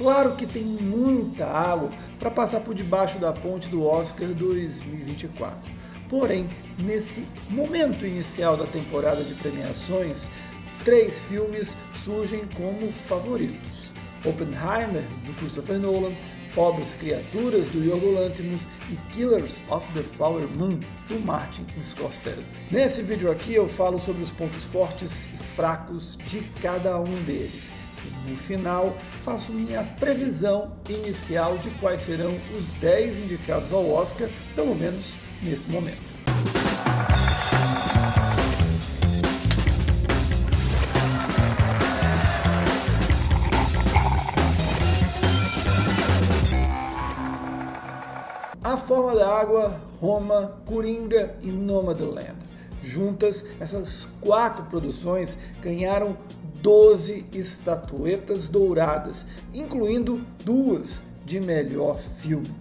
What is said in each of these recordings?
Claro que tem muita água para passar por debaixo da ponte do Oscar 2024. Porém, nesse momento inicial da temporada de premiações, 3 filmes surgem como favoritos: Oppenheimer, do Christopher Nolan, Pobres Criaturas, do Yorgos Lanthimos e Killers of the Flower Moon, do Martin Scorsese. Nesse vídeo aqui eu falo sobre os pontos fortes e fracos de cada um deles. E no final, faço minha previsão inicial de quais serão os 10 indicados ao Oscar, pelo menos nesse momento. A Forma da Água, Roma, Coringa e Nomadland. Juntas, essas 4 produções ganharam 12 estatuetas douradas, incluindo 2 de melhor filme.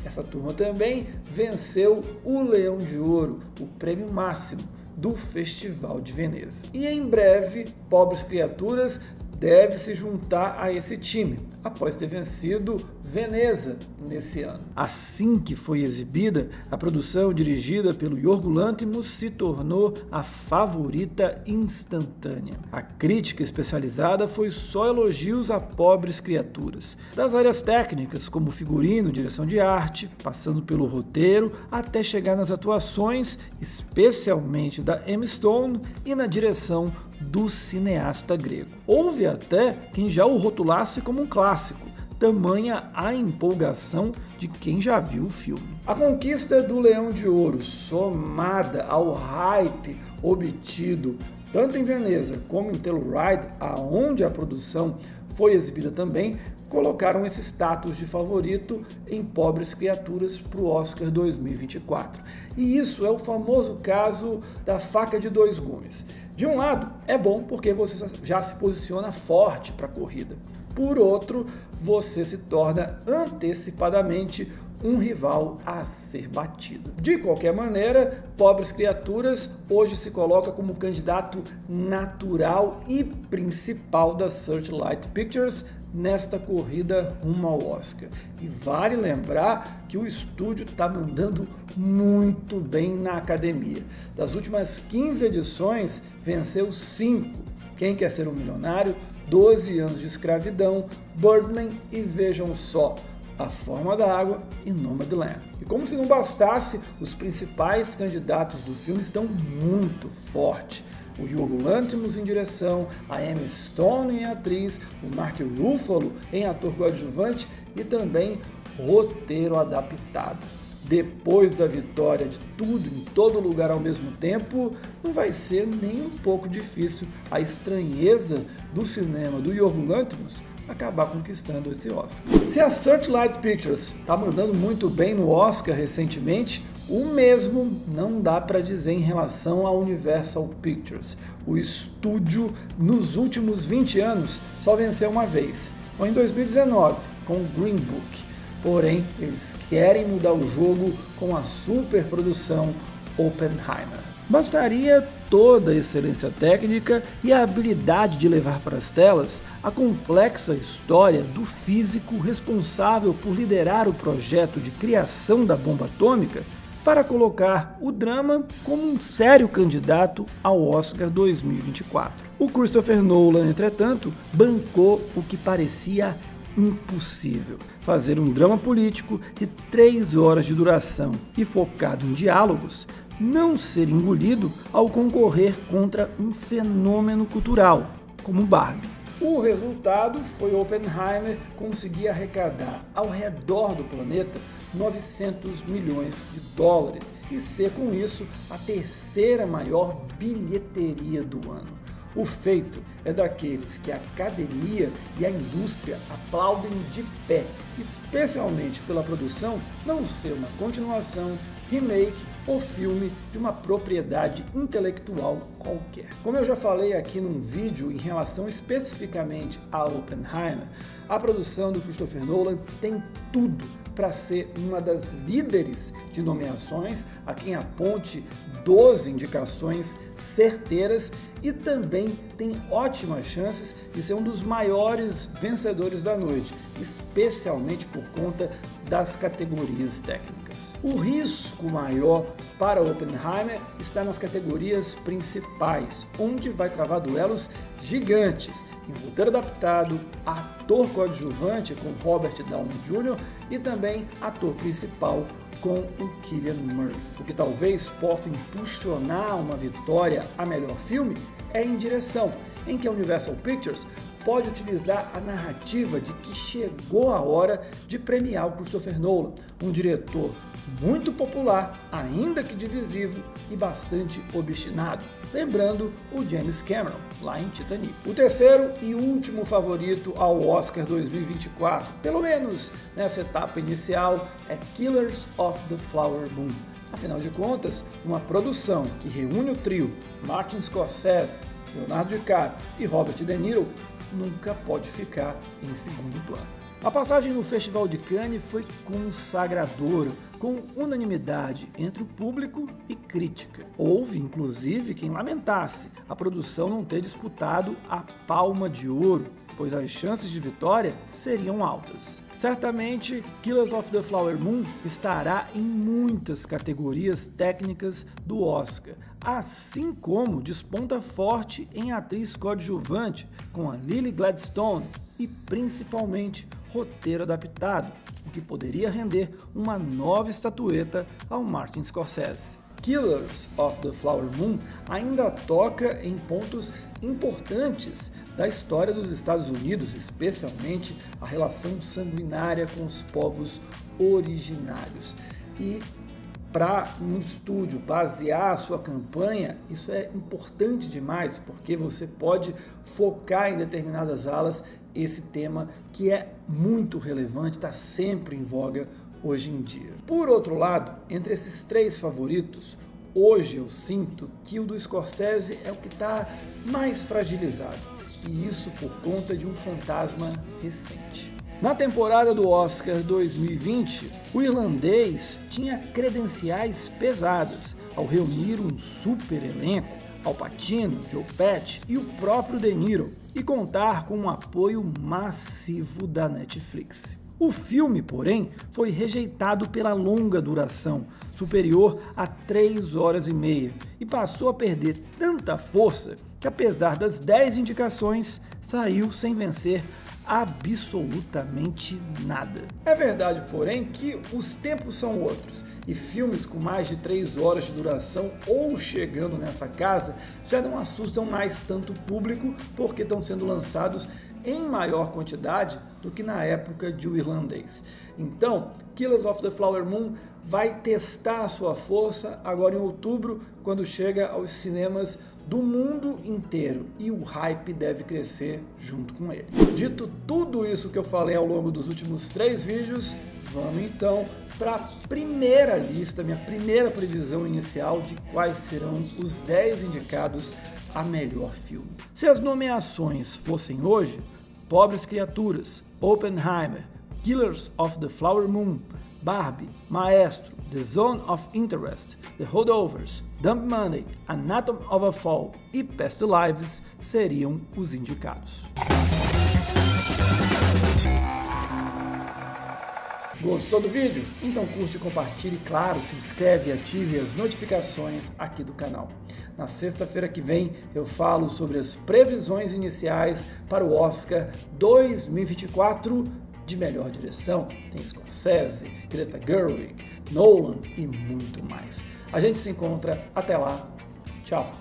Essa turma também venceu o Leão de Ouro, o prêmio máximo do Festival de Veneza. E em breve, Pobres Criaturas deve se juntar a esse time, após ter vencido Veneza nesse ano. Assim que foi exibida, a produção dirigida pelo Yorgos Lanthimos se tornou a favorita instantânea. A crítica especializada foi só elogios a Pobres Criaturas. Das áreas técnicas, como figurino, direção de arte, passando pelo roteiro, até chegar nas atuações, especialmente da Emma Stone, e na direção do cineasta grego. Houve até quem já o rotulasse como um clássico, tamanha a empolgação de quem já viu o filme. A conquista do Leão de Ouro, somada ao hype obtido tanto em Veneza como em Telluride, aonde a produção foi exibida também, colocaram esse status de favorito em Pobres Criaturas para o Oscar 2024. E isso é o famoso caso da faca de 2 gumes. De um lado, é bom porque você já se posiciona forte para a corrida. Por outro, você se torna antecipadamente um rival a ser batido. De qualquer maneira, Pobres Criaturas hoje se coloca como candidato natural e principal da Searchlight Pictures nesta corrida rumo ao Oscar. E vale lembrar que o estúdio está mandando muito bem na academia. Das últimas 15 edições, venceu 5. Quem Quer Ser um Milionário, 12 Anos de Escravidão, Birdman e, vejam só, A Forma da Água e Nomadland. E como se não bastasse, os principais candidatos do filme estão muito fortes. O Yorgos Lanthimos em direção, a Emma Stone em atriz, o Mark Ruffalo em ator coadjuvante e também roteiro adaptado. Depois da vitória de tudo em todo lugar ao mesmo tempo, não vai ser nem um pouco difícil a estranheza do cinema do Yorgos Lanthimos acabar conquistando esse Oscar. Se a Searchlight Pictures está mandando muito bem no Oscar recentemente, o mesmo não dá para dizer em relação à Universal Pictures. O estúdio, nos últimos 20 anos, só venceu uma vez. Foi em 2019, com Green Book. Porém, eles querem mudar o jogo com a superprodução Oppenheimer. Bastaria toda a excelência técnica e a habilidade de levar para as telas a complexa história do físico responsável por liderar o projeto de criação da bomba atômica para colocar o drama como um sério candidato ao Oscar 2024. O Christopher Nolan, entretanto, bancou o que parecia impossível: fazer um drama político de 3 horas de duração e focado em diálogos, não ser engolido ao concorrer contra um fenômeno cultural como Barbie. O resultado foi Oppenheimer conseguir arrecadar ao redor do planeta 900 milhões de dólares e ser com isso a 3ª maior bilheteria do ano. O feito é daqueles que a academia e a indústria aplaudem de pé, especialmente pela produção não ser uma continuação, remake ou filme de uma propriedade intelectual qualquer. Como eu já falei aqui num vídeo em relação especificamente a Oppenheimer, a produção do Christopher Nolan tem tudo para ser uma das líderes de nomeações, a quem aponte 12 indicações certeiras, e também tem ótimas chances de ser um dos maiores vencedores da noite, especialmente por conta das categorias técnicas. O risco maior para Oppenheimer está nas categorias principais, onde vai travar duelos gigantes em roteiro adaptado, ator coadjuvante com Robert Downey Jr. e também ator principal com o Cillian Murphy. O que talvez possa impulsionar uma vitória a melhor filme é em direção, em que a Universal Pictures pode utilizar a narrativa de que chegou a hora de premiar o Christopher Nolan, um diretor muito popular, ainda que divisivo e bastante obstinado, lembrando o James Cameron, lá em Titanic. O terceiro e último favorito ao Oscar 2024, pelo menos nessa etapa inicial, é Killers of the Flower Moon. Afinal de contas, uma produção que reúne o trio Martin Scorsese, Leonardo DiCaprio e Robert De Niro nunca pode ficar em segundo plano. A passagem no Festival de Cannes foi consagradora, com unanimidade entre o público e crítica. Houve, inclusive, quem lamentasse a produção não ter disputado a Palma de Ouro, pois as chances de vitória seriam altas. Certamente, Killers of the Flower Moon estará em muitas categorias técnicas do Oscar, assim como desponta forte em atriz coadjuvante com a Lily Gladstone e principalmente roteiro adaptado, o que poderia render uma nova estatueta ao Martin Scorsese. Killers of the Flower Moon ainda toca em pontos importantes da história dos Estados Unidos, especialmente a relação sanguinária com os povos originários. E para um estúdio basear a sua campanha, isso é importante demais, porque você pode focar em determinadas alas esse tema que é muito relevante, está sempre em voga hoje em dia. Por outro lado, entre esses três favoritos, hoje eu sinto que o do Scorsese é o que está mais fragilizado, e isso por conta de um fantasma recente. Na temporada do Oscar 2020, o irlandês tinha credenciais pesadas ao reunir um super elenco, Al Pacino, Joe Pesci e o próprio De Niro, e contar com um apoio massivo da Netflix. O filme, porém, foi rejeitado pela longa duração, superior a 3 horas e meia, e passou a perder tanta força que, apesar das 10 indicações, saiu sem vencer absolutamente nada. É verdade, porém, que os tempos são outros, e filmes com mais de 3 horas de duração ou chegando nessa casa já não assustam mais tanto o público, porque estão sendo lançados em maior quantidade do que na época de O Irlandês. Então, Killers of the Flower Moon vai testar a sua força agora em outubro, quando chega aos cinemas do mundo inteiro, e o hype deve crescer junto com ele. Dito tudo isso que eu falei ao longo dos últimos 3 vídeos, vamos então para a primeira lista, minha primeira previsão inicial de quais serão os 10 indicados a melhor filme. Se as nomeações fossem hoje, Pobres Criaturas, Oppenheimer, Killers of the Flower Moon, Barbie, Maestro, The Zone of Interest, The Holdovers, Dumb Money, Anatomy of a Fall e Past Lives seriam os indicados. Gostou do vídeo? Então curte, compartilhe, claro, se inscreve e ative as notificações aqui do canal. Na sexta-feira que vem eu falo sobre as previsões iniciais para o Oscar 2024 de melhor direção. Tem Scorsese, Greta Gerwig, Nolan e muito mais. A gente se encontra, até lá, tchau!